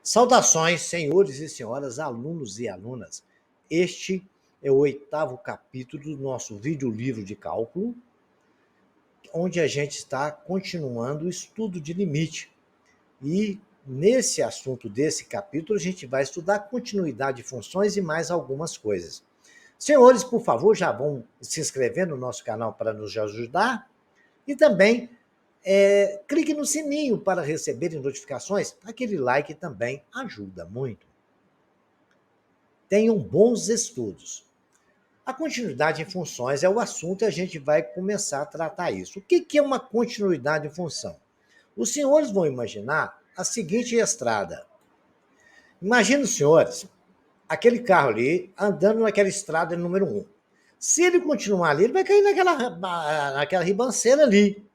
Saudações, senhores e senhoras, alunos e alunas. Este é o 8º capítulo do nosso vídeo-livro de cálculo, onde a gente está continuando o estudo de limite. E nesse assunto desse capítulo, a gente vai estudar continuidade de funções e mais algumas coisas. Senhores, por favor, já vão se inscrever no nosso canal para nos ajudar. E também clique no sininho para receberem notificações. Aquele like também ajuda muito. Tenham bons estudos. A continuidade em funções é o assunto e a gente vai começar a tratar isso. O que é uma continuidade em função? Os senhores vão imaginar a seguinte estrada. Imagina os senhores, aquele carro ali, andando naquela estrada número 1. Se ele continuar ali, ele vai cair naquela ribanceira ali.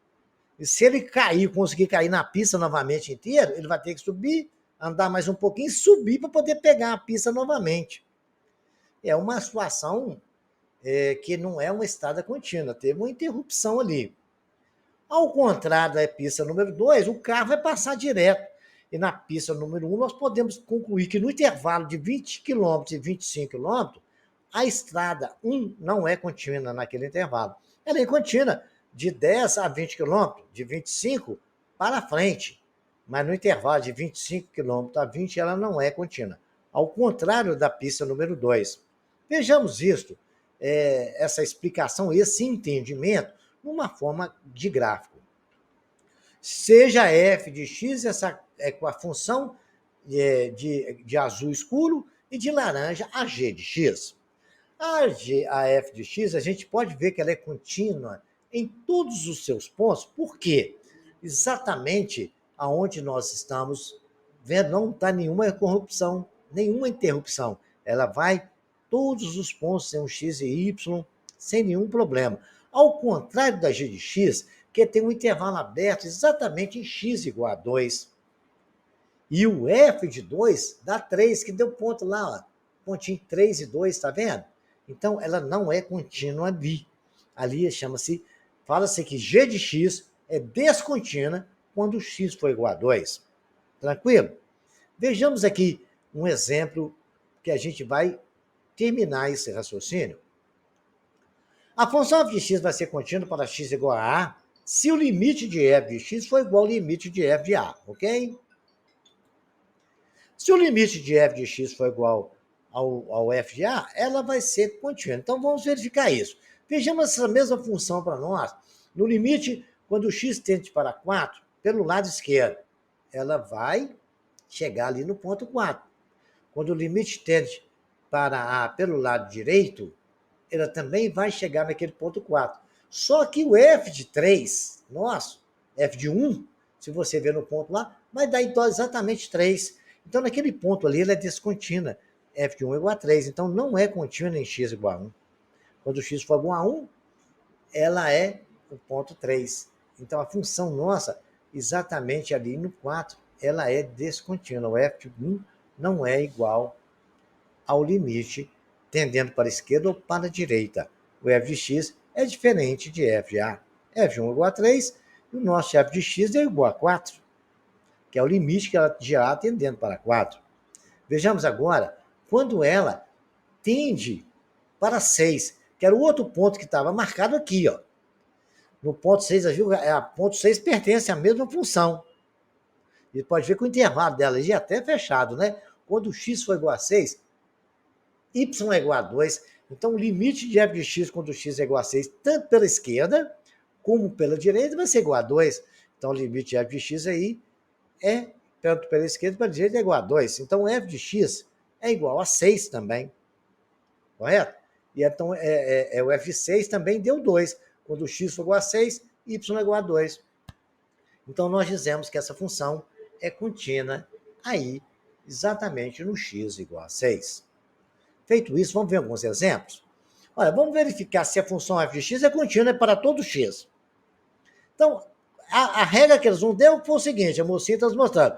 E se ele cair, conseguir cair na pista novamente inteira, ele vai ter que subir, andar mais um pouquinho e subir para poder pegar a pista novamente. É uma situação que não é uma estrada contínua, teve uma interrupção ali. Ao contrário da pista número 2, o carro vai passar direto. E na pista número 1, nós podemos concluir que no intervalo de 20 km e 25 km, a estrada 1 não é contínua naquele intervalo. Ela é contínua de 10 a 20 km, de 25 para frente. Mas no intervalo de 25 km a 20, ela não é contínua. Ao contrário da pista número 2. Vejamos isto, essa explicação, esse entendimento, numa forma de gráfico. Seja f de x, essa é com a função de azul escuro, e de laranja a g de x. A f de x, a gente pode ver que ela é contínua em todos os seus pontos. Por quê? Exatamente aonde nós estamos vendo, não está nenhuma corrupção, nenhuma interrupção. Ela vai todos os pontos tem um x e y sem nenhum problema. Ao contrário da g de x, que tem um intervalo aberto exatamente em x igual a 2. E o f de 2 dá 3, que deu ponto lá, ó, pontinho 3 e 2, está vendo? Então, ela não é contínua ali. Ali chama-se, fala-se que g de x é descontínua quando x for igual a 2. Tranquilo? Vejamos aqui um exemplo que a gente vai terminar esse raciocínio. A função f de x vai ser contínua para x igual a a se o limite de f de x for igual ao limite de f de a, ok? Se o limite de f de x for igual ao f de a, ela vai ser contínua. Então, vamos verificar isso. Vejamos essa mesma função para nós. No limite, quando o x tende para 4, pelo lado esquerdo, ela vai chegar ali no ponto 4. Quando o limite tende para a pelo lado direito, ela também vai chegar naquele ponto 4. Só que o f de 3, nosso, f de 1, se você ver no ponto lá, vai dar então exatamente 3. Então, naquele ponto ali, ela é descontínua. F de 1 é igual a 3. Então, não é contínua em x igual a 1. Quando x for igual a 1, ela é o ponto 3. Então, a função nossa, exatamente ali no 4, ela é descontínua. O f de 1 não é igual ao limite tendendo para a esquerda ou para a direita. O f de x é diferente de f de a. F de 1 é igual a 3 e o nosso f de x é igual a 4, que é o limite que ela de a tendendo para 4. Vejamos agora, quando ela tende para 6, que era o outro ponto que estava marcado aqui, ó. No ponto 6, a ponto 6 pertence à mesma função. E pode ver que o intervalo dela já é até fechado, né? Quando x for igual a 6, y é igual a 2. Então, o limite de f de x quando x é igual a 6, tanto pela esquerda como pela direita, vai ser igual a 2. Então, o limite de f de x aí é, tanto pela esquerda como pela direita, é igual a 2. Então, f de x é igual a 6 também. Correto? E então, o f6 também deu 2. Quando o x for igual a 6, y é igual a 2. Então, nós dizemos que essa função é contínua aí, exatamente no x igual a 6. Feito isso, vamos ver alguns exemplos? Olha, vamos verificar se a função f de x é contínua para todo x. Então, a regra que eles não deu foi o seguinte, a mocinha está mostrando.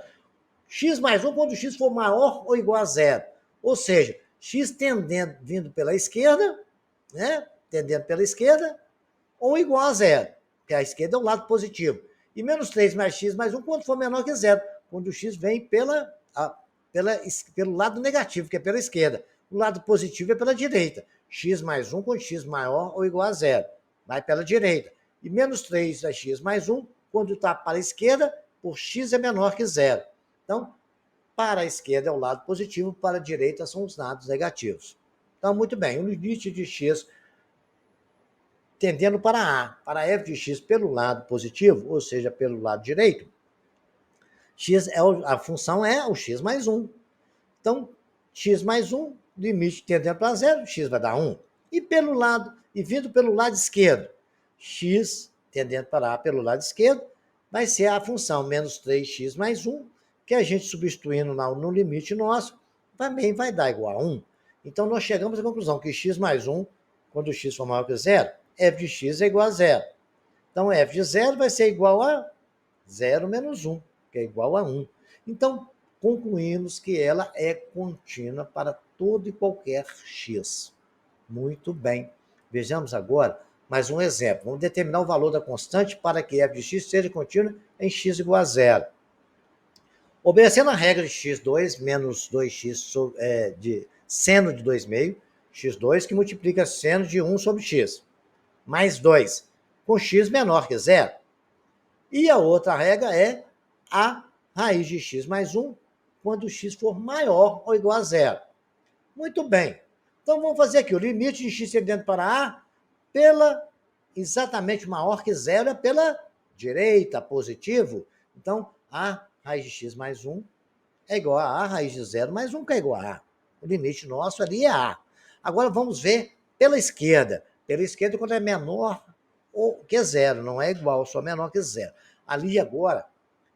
X mais 1 quando x for maior ou igual a 0. Ou seja, x tendendo, vindo pela esquerda, né? Tendendo pela esquerda, ou igual a 0, que a esquerda é o lado positivo. E menos 3 mais x mais 1 quando for menor que 0, quando o x vem pelo lado negativo, que é pela esquerda. O lado positivo é pela direita. X mais 1 com x maior ou igual a zero. Vai pela direita. E menos 3 é x mais 1, quando está para a esquerda, por x é menor que zero. Então, para a esquerda é o lado positivo, para a direita são os lados negativos. Então, muito bem, o limite de x tendendo para A, para f de x pelo lado positivo, ou seja, pelo lado direito, a função é o x mais 1. Então, x mais 1, limite tendendo para zero, x vai dar 1. E vindo pelo lado esquerdo, x tendendo para A pelo lado esquerdo, vai ser a função menos 3x mais 1, que a gente substituindo no limite nosso, também vai dar igual a 1. Então, nós chegamos à conclusão que x mais 1, quando x for maior que zero, f de x é igual a zero. Então, f de zero vai ser igual a 0 menos 1, que é igual a 1. Então, concluímos que ela é contínua para todo e qualquer x. Muito bem. Vejamos agora mais um exemplo. Vamos determinar o valor da constante para que f de x seja contínua em x igual a zero. Obedecendo a regra de x2 menos 2x de seno de 2 meio, x2 que multiplica seno de 1 sobre x, mais 2, com x menor que zero. E a outra regra é a raiz de x mais 1, quando x for maior ou igual a zero. Muito bem. Então, vamos fazer aqui o limite de x tendendo para A pela exatamente maior que zero é pela direita, positivo. Então, a raiz de x mais 1 é igual a raiz de zero mais 1, que é igual a A. O limite nosso ali é A. Agora, vamos ver pela esquerda. Pela esquerda, quando é menor que zero, não é igual, só menor que zero. Ali, agora,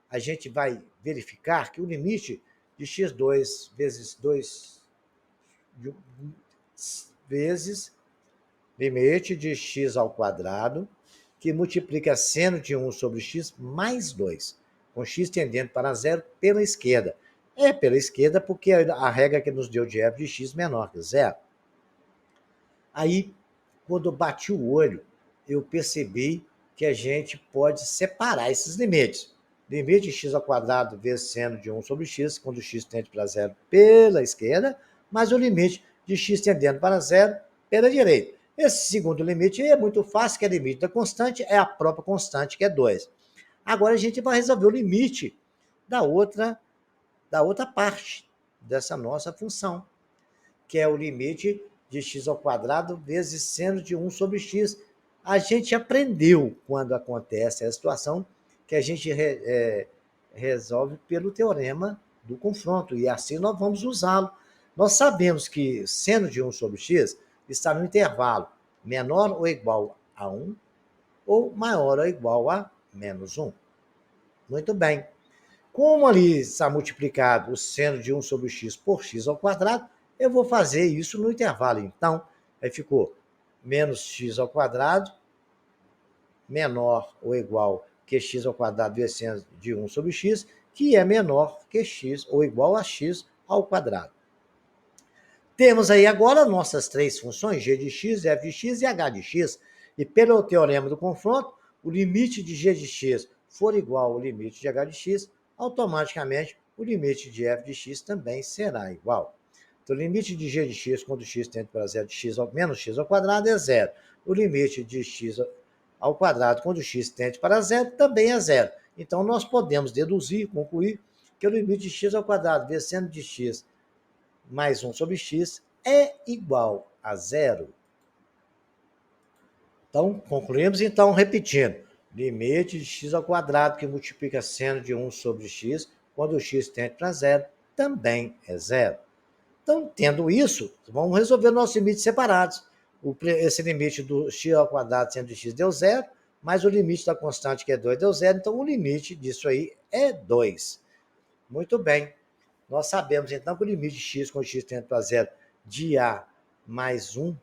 a gente vai verificar que o limite de x2 vezes 2 vezes limite de x ao quadrado, que multiplica seno de 1 sobre x mais 2, com x tendendo para zero pela esquerda. É pela esquerda porque a regra que nos deu de f de x menor que zero. Aí, quando eu bati o olho, eu percebi que a gente pode separar esses limites. Limite de x ao quadrado vezes seno de 1 sobre x, quando x tende para zero pela esquerda, mais o limite de x tendendo para zero pela direita. Esse segundo limite é muito fácil, que é o limite da constante, é a própria constante, que é 2. Agora a gente vai resolver o limite da outra parte dessa nossa função, que é o limite de x ao quadrado vezes seno de 1 sobre x. A gente aprendeu, quando acontece a situação, que a gente resolve pelo teorema do confronto, e assim nós vamos usá-lo. Nós sabemos que seno de 1 sobre x está no intervalo menor ou igual a 1 ou maior ou igual a menos 1. Muito bem. Como ali está multiplicado o seno de 1 sobre x por x ao quadrado, eu vou fazer isso no intervalo. Então, aí ficou menos x ao quadrado menor ou igual que x ao quadrado vezes seno de 1 sobre x, que é menor que x ou igual a x ao quadrado. Temos aí agora nossas três funções, g de x, f de x e h de x. E pelo teorema do confronto, o limite de g de x for igual ao limite de h de x, automaticamente o limite de f de x também será igual. Então, o limite de g de x quando x tende para zero de x menos x ao quadrado é zero. O limite de x ao quadrado quando x tende para zero também é zero. Então, nós podemos deduzir, concluir, que o limite de x ao quadrado vezes seno de x mais 1 sobre x é igual a zero. Então, concluímos, repetindo. Limite de x ao quadrado que multiplica seno de 1 sobre x, quando x tende para zero, também é zero. Então, tendo isso, vamos resolver nossos limites separados. Esse limite do x ao quadrado seno de x deu zero, mais o limite da constante, que é 2, deu zero. Então, o limite disso aí é 2. Muito bem. Nós sabemos, então, que o limite de x quando x tende para zero de a mais 1,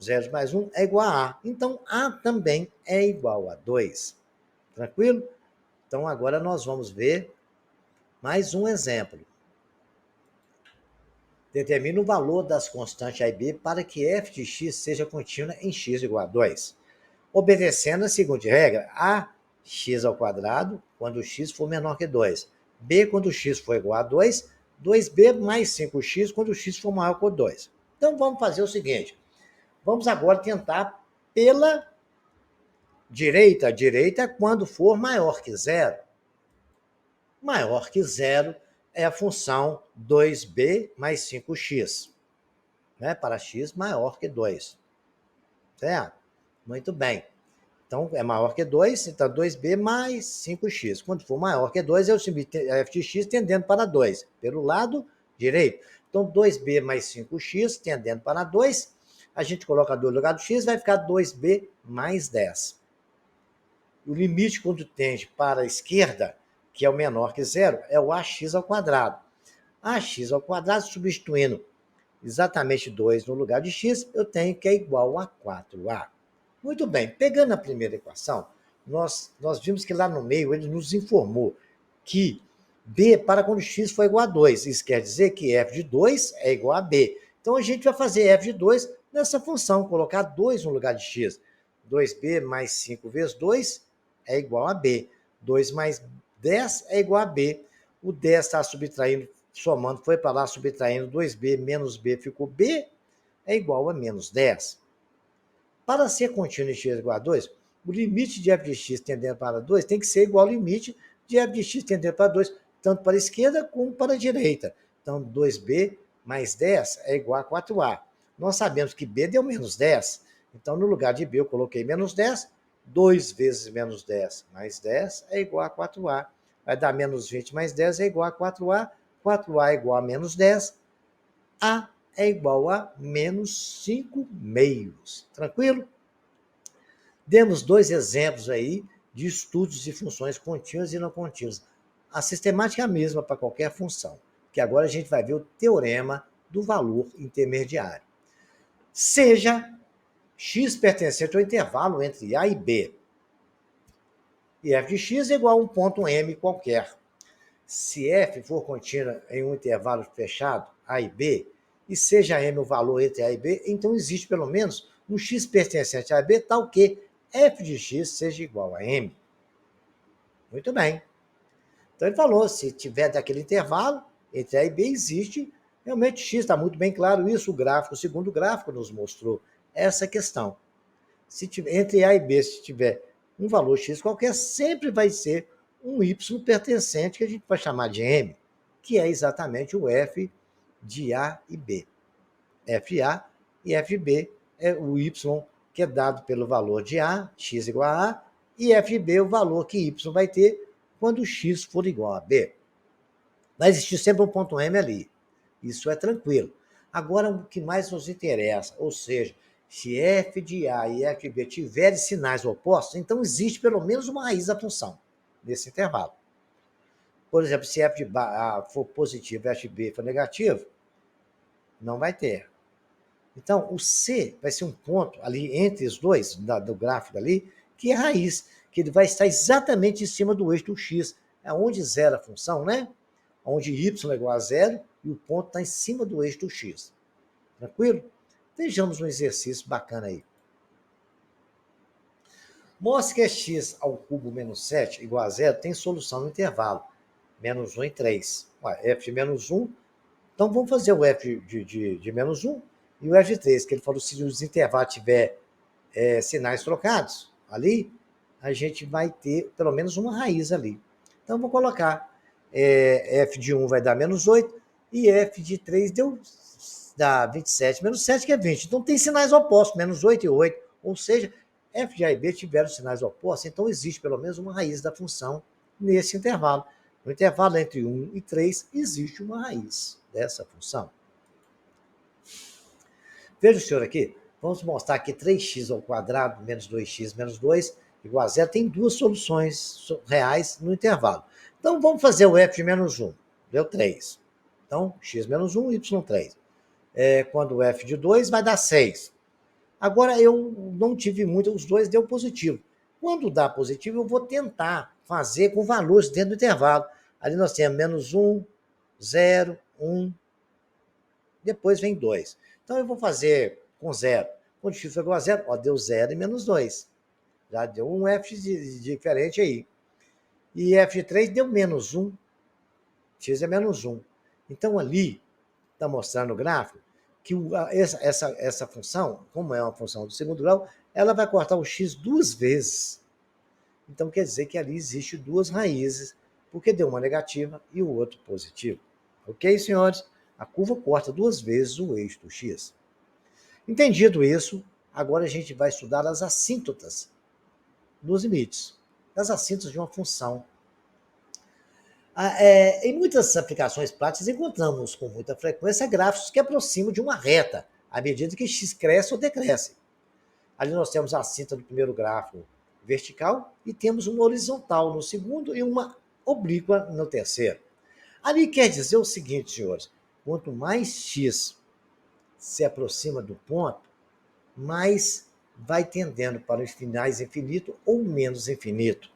0 mais 1, é igual a a. Então, a também é igual a 2. Tranquilo? Então, agora nós vamos ver mais um exemplo. Determina o valor das constantes a e b para que f de x seja contínua em x igual a 2. Obedecendo a seguinte regra, a x ao quadrado quando x for menor que 2. B quando x for igual a 2, 2b mais 5x quando o x for maior que 2. Então, vamos fazer o seguinte. Vamos agora tentar pela direita. A direita quando for maior que zero. Maior que zero é a função 2b mais 5x. Né? Para x maior que 2. Certo? Muito bem. Então, é maior que 2, então 2b mais 5x. Quando for maior que 2, eu subi f de x tendendo para 2, pelo lado direito. Então, 2b mais 5x tendendo para 2, a gente coloca 2 no lugar do x, vai ficar 2b mais 10. O limite quando tende para a esquerda, que é o menor que zero, é o ax ao quadrado. Ax ao quadrado, substituindo exatamente 2 no lugar de x, eu tenho que é igual a 4a. Muito bem, pegando a primeira equação, nós vimos que lá no meio ele nos informou que b para quando x for igual a 2. Isso quer dizer que f de 2 é igual a b. Então a gente vai fazer f de 2 nessa função, colocar 2 no lugar de x. 2b mais 5 vezes 2 é igual a b. 2 mais 10 é igual a b. O 10 está subtraindo, somando, foi para lá subtraindo 2b menos b ficou b, é igual a menos 10. Para ser contínuo em x igual a 2, o limite de f de x tendendo para 2 tem que ser igual ao limite de f de x tendendo para 2, tanto para a esquerda como para a direita. Então, 2b mais 10 é igual a 4a. Nós sabemos que b deu menos 10. Então, no lugar de b, eu coloquei menos 10. 2 vezes menos 10 mais 10 é igual a 4a. Vai dar menos 20 mais 10 é igual a 4a. 4a é igual a menos 10. A é igual a menos 5 meios. Tranquilo? Demos 2 exemplos aí de estudos de funções contínuas e não contínuas. A sistemática é a mesma para qualquer função, que agora a gente vai ver o teorema do valor intermediário. Seja x pertencente ao intervalo entre A e B, e f de x é igual a um ponto M qualquer. Se f for contínua em um intervalo fechado, A e B, e seja M o valor entre A e B, então existe pelo menos um x pertencente a B, tal que f de x seja igual a M. Muito bem. Então ele falou, se tiver daquele intervalo, entre A e B existe realmente x, está muito bem claro isso, o segundo gráfico nos mostrou essa questão. Se tiver, entre A e B, se tiver um valor x qualquer, sempre vai ser um y pertencente, que a gente vai chamar de M, que é exatamente o f de A e B. FA e FB é o y que é dado pelo valor de A, x igual a A, e FB é o valor que y vai ter quando x for igual a B. Vai existir sempre um ponto M ali. Isso é tranquilo. Agora, o que mais nos interessa, ou seja, se f de A e FB tiverem sinais opostos, então existe pelo menos uma raiz da função nesse intervalo. Por exemplo, se f de A for positivo e FB for negativo, não vai ter. Então, o C vai ser um ponto ali entre os dois, do gráfico ali, que é a raiz, que ele vai estar exatamente em cima do eixo do x, é onde zera a função, né? Onde y é igual a zero e o ponto está em cima do eixo do x. Tranquilo? Vejamos um exercício bacana aí. Mostre que x ao cubo menos 7 igual a zero tem solução no intervalo. Menos 1 e 3. F de menos 1. Então, vamos fazer o f de menos 1 e o f de 3, que ele falou, se os intervalos tiver sinais trocados ali, a gente vai ter pelo menos uma raiz ali. Então, vou colocar f de 1 vai dar menos 8 e f de 3 dá 27, menos 7 que é 20. Então, tem sinais opostos, menos 8 e 8. Ou seja, f de A e B tiveram sinais opostos, então existe pelo menos uma raiz da função nesse intervalo. No intervalo entre 1 e 3, existe uma raiz dessa função. Veja o senhor aqui, vamos mostrar aqui 3x ao quadrado menos 2x menos 2 igual a zero. Tem duas soluções reais no intervalo. Então, vamos fazer o f de menos 1. Deu 3. Então, x menos 1, y3. Quando o f de 2 vai dar 6. Agora, eu não tive muito, os dois deu positivo. Quando dá positivo, eu vou tentar fazer com valores dentro do intervalo. Ali nós temos menos 1, 0, 1, depois vem 2. Então, eu vou fazer com 0. Quando x for igual a 0, ó, deu 0 e menos 2. Já deu um f diferente aí. E f de 3 deu menos 1. X é menos 1. Então, ali, está mostrando o gráfico que essa função, como é uma função do segundo grau, ela vai cortar o x duas vezes. Então, quer dizer que ali existe duas raízes, porque deu uma negativa e o outro positivo. Ok, senhores? A curva corta duas vezes o eixo do x. Entendido isso, agora a gente vai estudar as assíntotas dos limites, as assíntotas de uma função. Em muitas aplicações práticas, encontramos com muita frequência gráficos que aproximam de uma reta, à medida que x cresce ou decresce. Ali nós temos a assíntota do primeiro gráfico vertical e temos uma horizontal no segundo e uma oblíqua no terceiro. Ali quer dizer o seguinte, senhores: quanto mais x se aproxima do ponto, mais vai tendendo para os finais infinito ou menos infinito.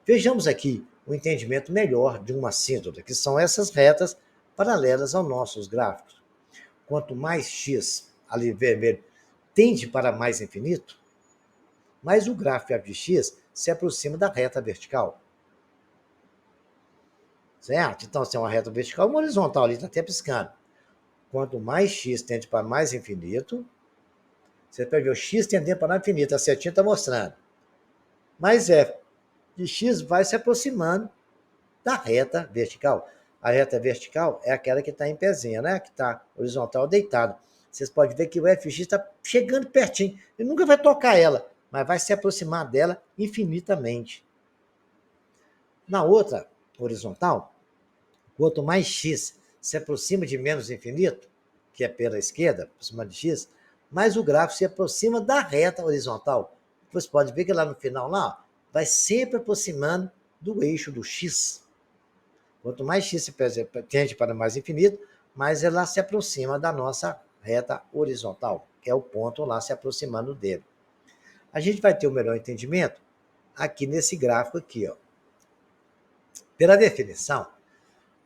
Vejamos aqui o entendimento melhor de uma assíntota, que são essas retas paralelas aos nossos gráficos. Quanto mais x, ali vermelho, tende para mais infinito, mais o gráfico f de x se aproxima da reta vertical. Certo? Então, se é uma reta vertical, uma horizontal ali está até piscando. Quanto mais x tende para mais infinito, você pode ver o x tendendo para mais infinito, a setinha está mostrando. Mais f de x vai se aproximando da reta vertical. A reta vertical é aquela que está em pezinha, né? Que está horizontal deitado. Vocês podem ver que o fx está chegando pertinho. Ele nunca vai tocar ela, mas vai se aproximar dela infinitamente. Na outra horizontal, quanto mais x se aproxima de menos infinito, que é pela esquerda, aproximando de x, mais o gráfico se aproxima da reta horizontal. Você pode ver que lá no final, lá, vai sempre aproximando do eixo do x. Quanto mais x se tende para mais infinito, mais ela se aproxima da nossa reta horizontal, que é o ponto lá se aproximando dele. A gente vai ter o melhor entendimento aqui nesse gráfico aqui, ó. Pela definição,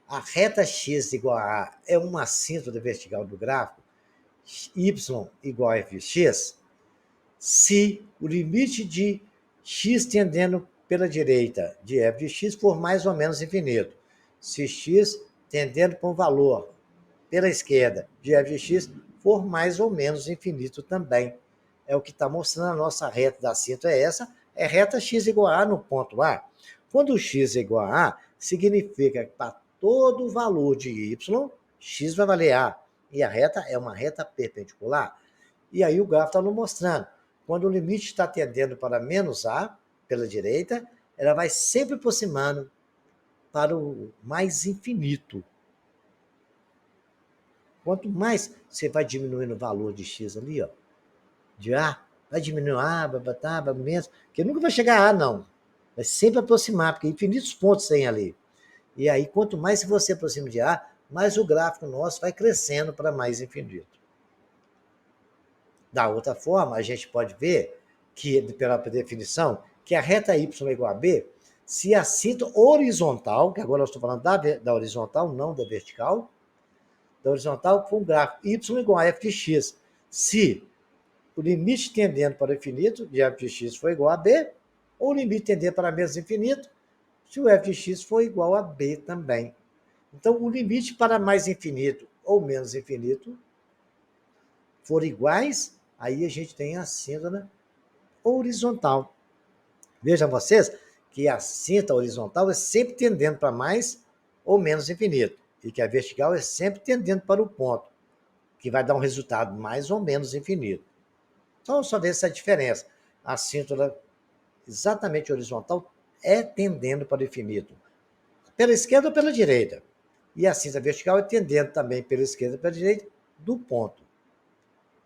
a reta x igual a A é uma assíntota vertical do gráfico y igual a f de x, se o limite de x tendendo pela direita de f de x for mais ou menos infinito. Se x tendendo para um valor pela esquerda de f de x for mais ou menos infinito também. É o que está mostrando a nossa reta da assíntota, é essa, é reta x igual a A no ponto A. Quando o x é igual a A, significa que para todo valor de y, x vai valer A. E a reta é uma reta perpendicular. E aí o gráfico está nos mostrando. Quando o limite está tendendo para menos A, pela direita, ela vai sempre aproximando para o mais infinito. Quanto mais você vai diminuindo o valor de x ali, ó, de A, vai diminuindo A, vai botar, vai menos, porque nunca vai chegar a A, não. Vai sempre aproximar, porque infinitos pontos tem ali. E aí, quanto mais você aproxima de A, mais o gráfico nosso vai crescendo para mais infinito. Da outra forma, a gente pode ver que, pela definição, que a reta y é igual a b, se a cinta horizontal, que agora eu estou falando da horizontal, não da vertical, da horizontal for um gráfico y igual a f de x. Se o limite tendendo para o infinito de f de x for igual a b, ou o limite tendendo para menos infinito, se o f de x for igual a b também. Então, o limite para mais infinito ou menos infinito for iguais, aí a gente tem a assíntota horizontal. Vejam vocês que a cinta horizontal é sempre tendendo para mais ou menos infinito, e que a vertical é sempre tendendo para o ponto, que vai dar um resultado mais ou menos infinito. Então, só ver essa diferença. A cinta exatamente horizontal é tendendo para o infinito, pela esquerda ou pela direita. E a cinta vertical é tendendo também pela esquerda ou pela direita do ponto.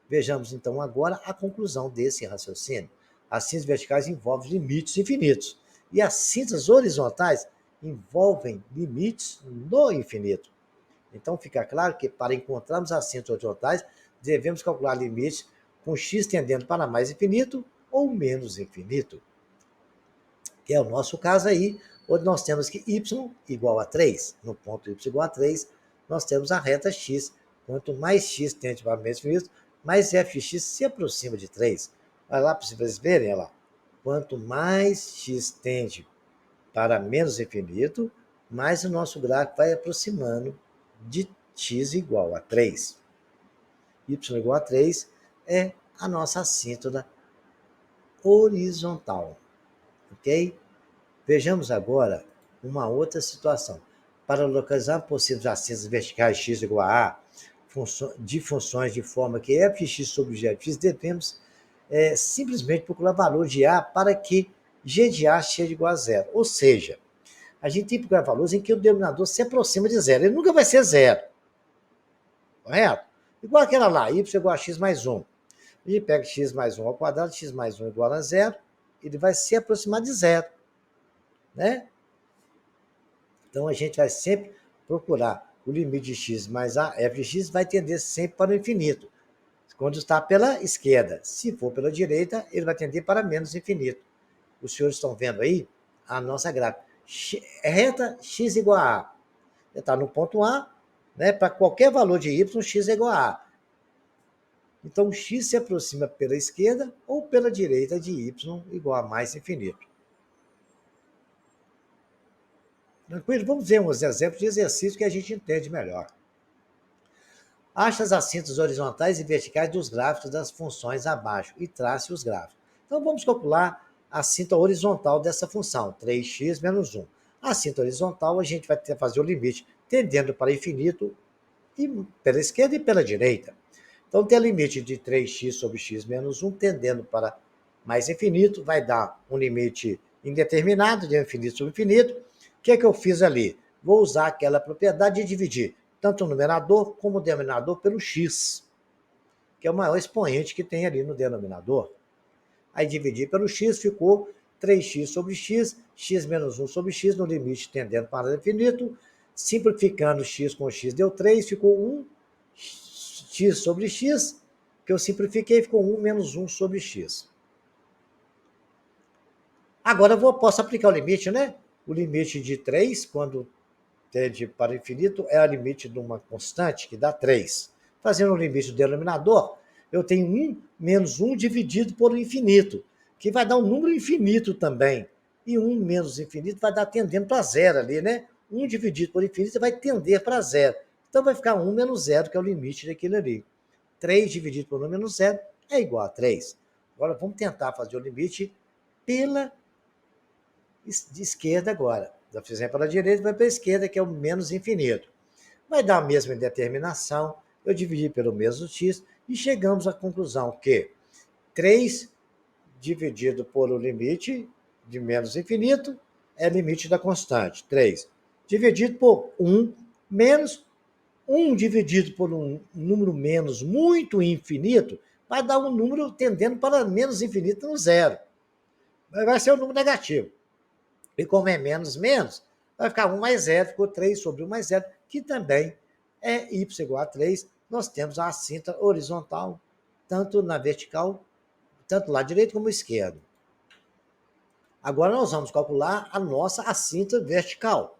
Vejamos então agora a conclusão desse raciocínio. As cintas verticais envolvem limites infinitos e as cintas horizontais envolvem limites no infinito. Então fica claro que para encontrarmos as cintas horizontais, devemos calcular limites com x tendendo para mais infinito ou menos infinito, que é o nosso caso aí, onde nós temos que y igual a 3. No ponto y igual a 3, nós temos a reta x. Quanto mais x tende para menos infinito, mais f de x se aproxima de 3. Olha lá para vocês verem, olha lá. Quanto mais x tende para menos infinito, mais o nosso gráfico vai aproximando de x igual a 3. Y igual a 3 é a nossa assíntota horizontal, ok? Vejamos agora uma outra situação. Para localizar possíveis assíntotas verticais x igual a A, de funções de forma que f de x sobre g de x, devemos simplesmente procurar valor de A para que g de A seja igual a zero. Ou seja, a gente tem que procurar valores em que o denominador se aproxima de zero. Ele nunca vai ser zero. Correto? Igual aquela lá, y igual a x mais 1. A gente pega x mais 1 ao quadrado, x mais 1 igual a zero, ele vai se aproximar de zero. Né? Então, a gente vai sempre procurar o limite de x mais a f de x vai tender sempre para o infinito, quando está pela esquerda. Se for pela direita, ele vai tender para menos infinito. Os senhores estão vendo aí a nossa gráfica. Reta x igual a A. Está no ponto A, né? Para qualquer valor de y, x é igual a A. Então, o x se aproxima pela esquerda ou pela direita de y igual a mais infinito. Tranquilo? Vamos ver uns exemplos de exercício que a gente entende melhor. Ache as assíntotas horizontais e verticais dos gráficos das funções abaixo e trace os gráficos. Então, vamos calcular a assíntota horizontal dessa função, 3x menos 1. A assíntota horizontal, a gente vai ter que fazer o limite tendendo para infinito e pela esquerda e pela direita. Então, tem o limite de 3x sobre x menos 1 tendendo para mais infinito, vai dar um limite indeterminado de infinito sobre infinito. O que é que eu fiz ali? Vou usar aquela propriedade de dividir tanto o numerador como o denominador pelo x, que é o maior expoente que tem ali no denominador. Aí dividir pelo x ficou 3x sobre x, x menos 1 sobre x, no limite tendendo para infinito. Simplificando x com x deu 3, ficou 1 x sobre x, que eu simplifiquei, ficou 1 menos 1 sobre x. Agora posso aplicar o limite, né? O limite de 3, quando tende para o infinito, é o limite de uma constante, que dá 3. Fazendo o limite do denominador, eu tenho 1 menos 1 dividido por infinito, que vai dar um número infinito também. E 1 menos infinito vai dar tendendo para zero ali, né? 1 dividido por infinito vai tender para zero. Então vai ficar 1 menos 0, que é o limite daquilo ali. 3 dividido por 1 menos 0 é igual a 3. Agora vamos tentar fazer o limite pela de esquerda agora. Já fizemos pela direita, vai para a esquerda, que é o menos infinito. Vai dar a mesma determinação, eu dividi pelo mesmo x, e chegamos à conclusão que 3 dividido por o limite de menos infinito é limite da constante, 3. Dividido por 1 menos 1 dividido por um número menos muito infinito, vai dar um número tendendo para menos infinito no zero. Vai ser um número negativo. E como é menos, menos, vai ficar 1 mais 0, ficou 3 sobre 1 mais 0, que também é y igual a 3. Nós temos a assíntota horizontal, tanto na vertical, tanto lá direito como esquerdo. Agora nós vamos calcular a nossa assíntota vertical.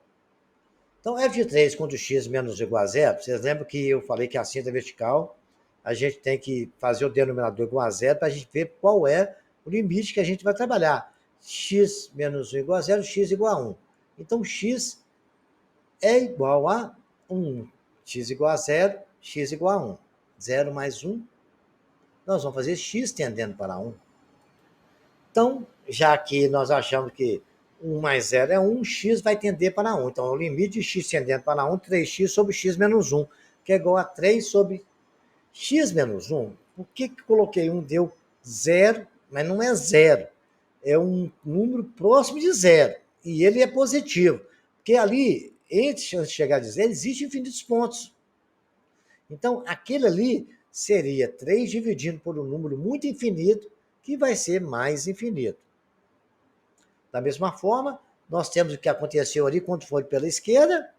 Então, f de 3 quando x menos ou igual a 0, vocês lembram que eu falei que a assíntota vertical, a gente tem que fazer o denominador igual a 0 para a gente ver qual é o limite que a gente vai trabalhar. X menos 1 igual a 0, x igual a 1. Então, x é igual a 1. X igual a 0, x igual a 1. 0 mais 1, nós vamos fazer x tendendo para 1. Então, já que nós achamos que 1 mais 0 é 1, x vai tender para 1. Então, o limite de x tendendo para 1, 3x sobre x menos 1, que é igual a 3 sobre x menos 1. Por que coloquei 1? Deu 0, mas não é 0. É um número próximo de 0. E ele é positivo. Porque ali, antes de chegar a 0, existem infinitos pontos. Então, aquele ali seria 3 dividido por um número muito infinito, que vai ser mais infinito. Da mesma forma, nós temos o que aconteceu ali quando foi pela esquerda,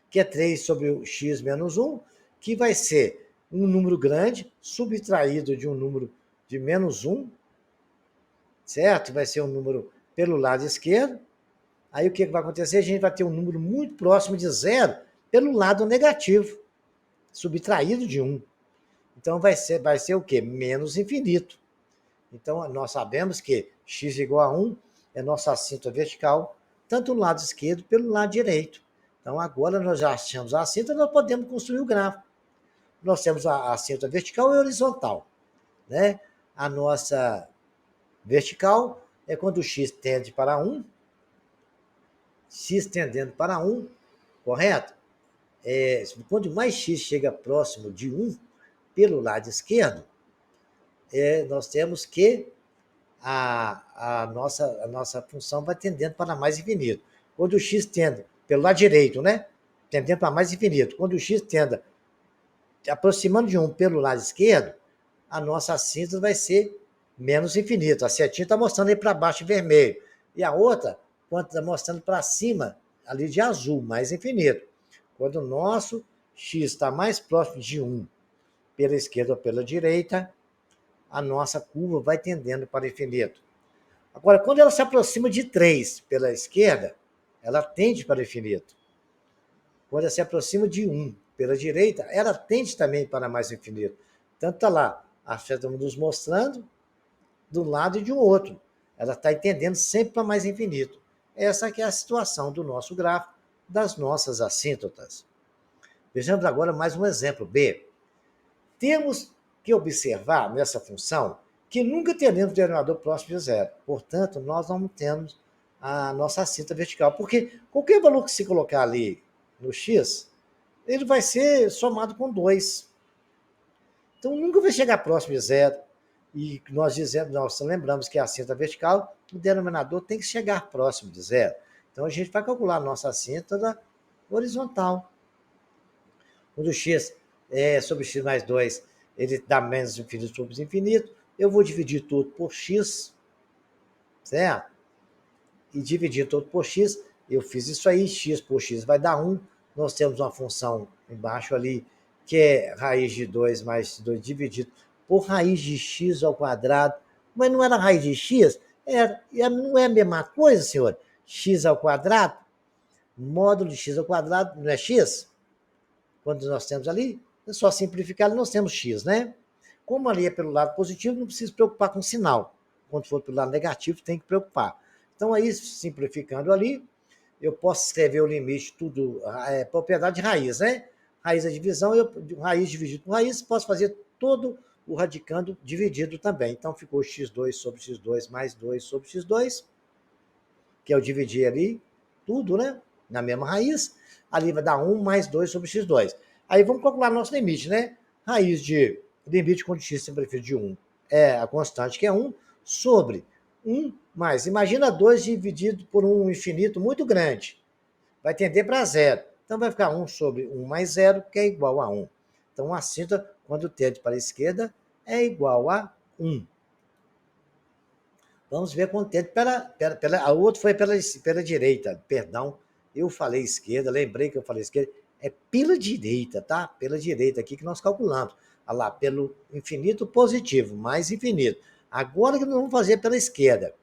que é 3 sobre o x menos 1, que vai ser um número grande subtraído de um número de menos 1, certo? Vai ser um número pelo lado esquerdo. Aí o que vai acontecer? A gente vai ter um número muito próximo de 0 pelo lado negativo, subtraído de 1. Então vai ser o quê? Menos infinito. Então nós sabemos que x igual a 1 é nossa assíntota vertical, tanto no lado esquerdo pelo lado direito. Então, agora nós já achamos a assíntota, nós podemos construir o gráfico. Nós temos a assíntota vertical e horizontal, né? A nossa vertical é quando o x tende para 1, x tendendo para 1, correto? Quanto mais x chega próximo de 1, pelo lado esquerdo, nós temos que a nossa função vai tendendo para mais infinito. Quando o x tende pelo lado direito, né? Tendendo para mais infinito. Quando o x tenda aproximando de 1 pelo lado esquerdo, a nossa assíntota vai ser menos infinito. A setinha está mostrando aí para baixo em vermelho. E a outra, quando está mostrando para cima, ali de azul, mais infinito. Quando o nosso x está mais próximo de 1 pela esquerda ou pela direita, a nossa curva vai tendendo para o infinito. Agora, quando ela se aproxima de 3 pela esquerda, ela tende para o infinito. Quando ela se aproxima de 1 pela direita, ela tende também para mais infinito. Tanto está lá, a fé está nos mostrando de um lado e de um outro. Ela está entendendo sempre para mais infinito. Essa que é a situação do nosso gráfico, das nossas assíntotas. Vejamos agora mais um exemplo, B. Temos que observar nessa função que nunca teremos denominador próximo de zero. Portanto, nós não temos a nossa assíntota vertical, porque qualquer valor que se colocar ali no x, ele vai ser somado com 2. Então, nunca vai chegar próximo de zero. E nós lembramos que a assíntota vertical, o denominador tem que chegar próximo de zero. Então, a gente vai calcular a nossa assíntota horizontal. Quando o x sobre x mais 2, ele dá menos infinito sobre infinito, eu vou dividir tudo por x, certo? E dividir tudo por x, eu fiz isso aí, x por x vai dar 1. Nós temos uma função embaixo ali, que é raiz de 2 mais 2 dividido por raiz de x ao quadrado. Mas não era raiz de x? Era. Não é a mesma coisa, senhor? X ao quadrado? Módulo de x ao quadrado não é x? Quando nós temos ali, é só simplificar, nós temos x, né? Como ali é pelo lado positivo, não precisa se preocupar com o sinal. Quando for pelo lado negativo, tem que preocupar. Então, aí, simplificando ali, eu posso escrever o limite, tudo, propriedade de raiz, né? Raiz é divisão, raiz dividido por raiz, posso fazer todo o radicando dividido também. Então, ficou x2 sobre x2 mais 2 sobre x2, que eu dividi ali tudo, né? Na mesma raiz. Ali vai dar 1 mais 2 sobre x2. Aí vamos calcular nosso limite, né? Raiz de limite quando x simplifica de 1 é a constante, que é 1, sobre 1 mais. Imagina 2 dividido por um infinito muito grande. Vai tender para zero. Então vai ficar 1 sobre 1 mais 0, que é igual a 1. Então a assíntota, quando tende para a esquerda, é igual a 1. Vamos ver quando tende a outra foi pela direita. Perdão, eu falei esquerda, lembrei que eu falei esquerda. É pela direita, tá? Pela direita aqui que nós calculamos. Olha lá, pelo infinito positivo, mais infinito. Agora que nós vamos fazer pela esquerda.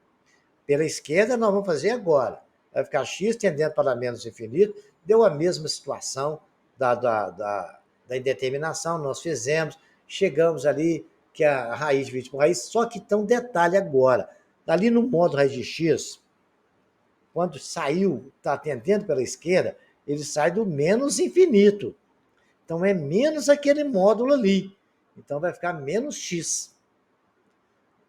Pela esquerda nós vamos fazer agora. Vai ficar x tendendo para menos infinito. Deu a mesma situação da indeterminação, nós fizemos. Chegamos ali que a raiz divide por raiz. Só que tem um detalhe agora. Ali no modo raiz de x, quando saiu, está tendendo pela esquerda, ele sai do menos infinito. Então é menos aquele módulo ali. Então vai ficar menos x.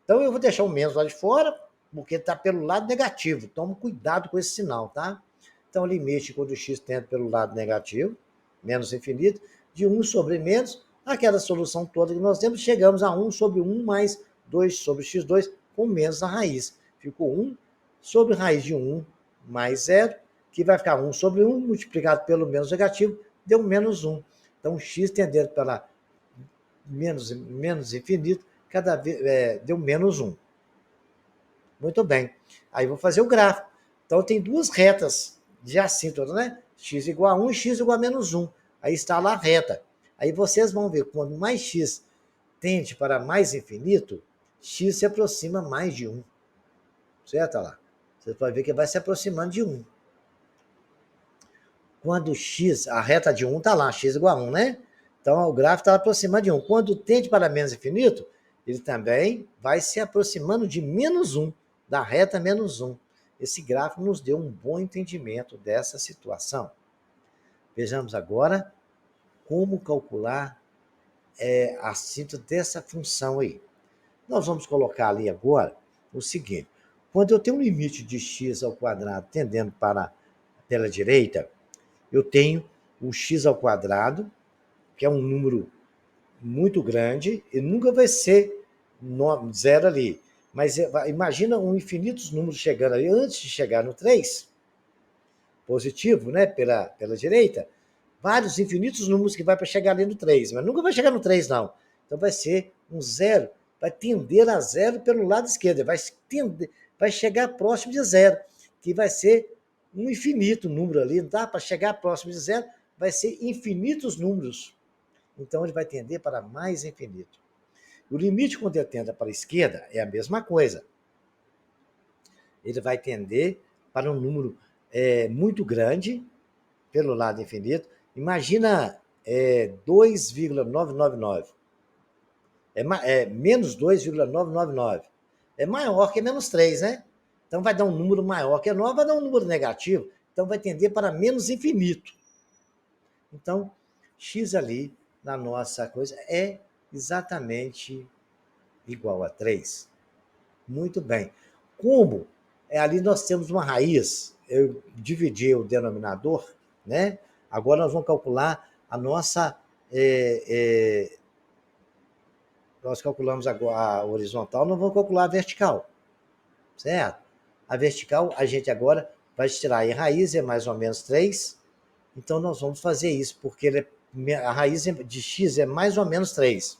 Então eu vou deixar o menos lá de fora, porque está pelo lado negativo. Toma cuidado com esse sinal, tá? Então o limite quando o x tende pelo lado negativo, menos infinito, de 1 sobre menos, aquela solução toda que nós temos, chegamos a 1 sobre 1 mais 2 sobre x2, com menos na raiz. Ficou 1 sobre raiz de 1 mais 0, que vai ficar 1 sobre 1, multiplicado pelo menos negativo, deu menos 1. Então, x tendendo para menos infinito, cada vez deu menos 1. Muito bem. Aí vou fazer o gráfico. Então, tem duas retas de assíntota, né? X igual a 1 e x igual a menos 1. Aí está lá a reta. Aí vocês vão ver, quando mais x tende para mais infinito, x se aproxima mais de 1. Certo? Olha lá. Você pode ver que vai se aproximando de 1. Quando x, a reta de 1 está lá, x igual a 1, né? Então, o gráfico está aproximando de 1. Quando tende para menos infinito, ele também vai se aproximando de menos 1, da reta menos 1. Esse gráfico nos deu um bom entendimento dessa situação. Vejamos agora como calcular a síntese dessa função aí. Nós vamos colocar ali agora o seguinte: quando eu tenho um limite de x ao quadrado tendendo pela direita, eu tenho o x ao quadrado, que é um número muito grande, e nunca vai ser zero ali. Mas imagina infinitos números chegando ali, antes de chegar no 3, positivo, né, pela direita, vários infinitos números que vai para chegar ali no 3, mas nunca vai chegar no 3, não. Então vai ser um zero, vai tender a zero pelo lado esquerdo, vai chegar próximo de zero, que vai ser um infinito número ali, não dá para chegar próximo de zero, vai ser infinitos números. Então ele vai tender para mais infinito. O limite, quando ele tende para a esquerda, é a mesma coisa. Ele vai tender para um número muito grande, pelo lado infinito. Imagina 2,999. Menos 2,999. É maior que menos 3, né? Então vai dar um número maior que 9, vai dar um número negativo. Então vai tender para menos infinito. Então, x ali na nossa coisa é exatamente igual a 3. Muito bem. Como ali nós temos uma raiz, eu dividi o denominador, né? Agora nós vamos calcular a nossa. Nós calculamos agora a horizontal, não vamos calcular a vertical, certo? A vertical, a gente agora vai tirar a raiz, é mais ou menos 3. Então nós vamos fazer isso, porque a raiz de x é mais ou menos 3.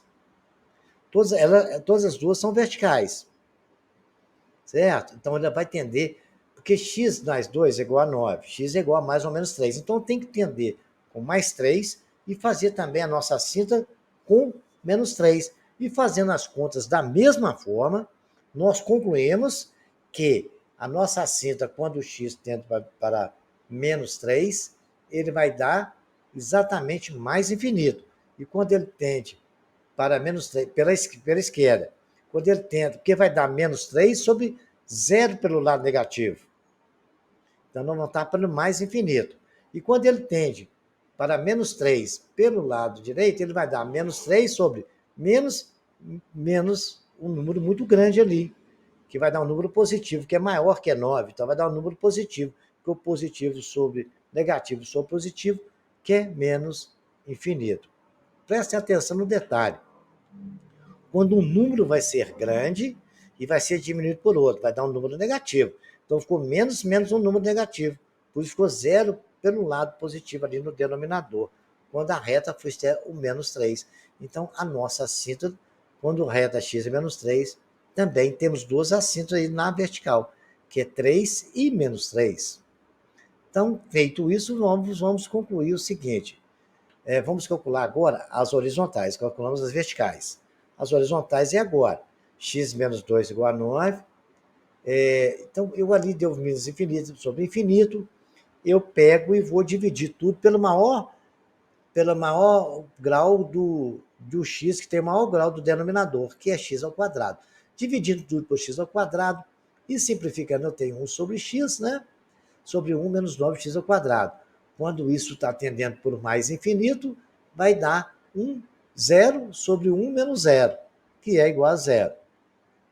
Todas as duas são verticais, certo? Então ele vai tender, porque x mais 2 é igual a 9, x é igual a mais ou menos 3. Então tem que tender com mais 3 e fazer também a nossa síntese com menos 3. E fazendo as contas da mesma forma, nós concluímos que a nossa síntese, quando o x tende para menos 3, ele vai dar exatamente mais infinito. E quando ele tende para menos 3, pela esquerda, quando ele tenta, porque vai dar menos 3 sobre zero pelo lado negativo. Então, não vai estar pelo mais infinito. E quando ele tende para menos 3 pelo lado direito, ele vai dar menos 3 sobre menos um número muito grande ali, que vai dar um número positivo, que é maior que 9. Então, vai dar um número positivo, que o positivo sobre negativo sobre positivo, que é menos infinito. Prestem atenção no detalhe. Quando um número vai ser grande e vai ser diminuído por outro, vai dar um número negativo. Então ficou menos um número negativo. Por isso ficou zero pelo lado positivo ali no denominador, quando a reta foi o menos 3. Então a nossa assíntota, quando a reta x é menos 3, também temos duas assíntotas aí na vertical, que é 3 e menos 3. Então, feito isso, vamos concluir o seguinte. Vamos calcular agora as horizontais, calculamos as verticais. As horizontais é agora. X menos 2 igual a 9. Então, eu ali deu menos infinito sobre infinito. Eu pego e vou dividir tudo pelo maior grau do x, que tem o maior grau do denominador, que é x ao quadrado. Dividindo tudo por x ao quadrado, e simplificando, eu tenho 1 sobre x, né? Sobre 1 menos 9x ao quadrado. Quando isso está tendendo por mais infinito, vai dar 0 sobre 1 menos 0, que é igual a 0.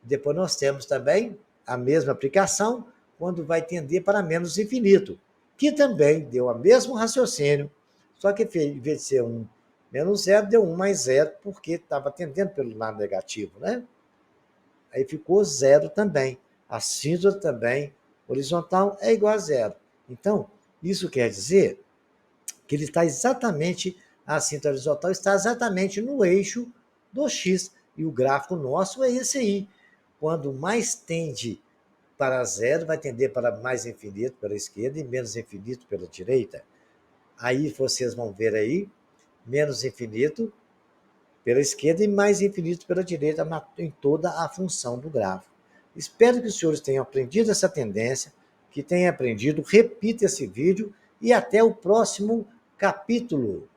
Depois nós temos também a mesma aplicação quando vai tender para menos infinito, que também deu o mesmo raciocínio, só que em vez de ser 1 menos 0, deu 1 mais 0, porque estava tendendo pelo lado negativo, né? Aí ficou 0 também. A síntese também horizontal é igual a 0. Então, isso quer dizer que ele está exatamente, a síntese horizontal está exatamente no eixo do x. E o gráfico nosso é esse aí. Quando mais tende para 0, vai tender para mais infinito pela esquerda e menos infinito pela direita. Aí vocês vão ver aí, menos infinito pela esquerda e mais infinito pela direita em toda a função do gráfico. Espero que os senhores tenham aprendido essa tendência, que tenham aprendido, repita esse vídeo e até o próximo capítulo.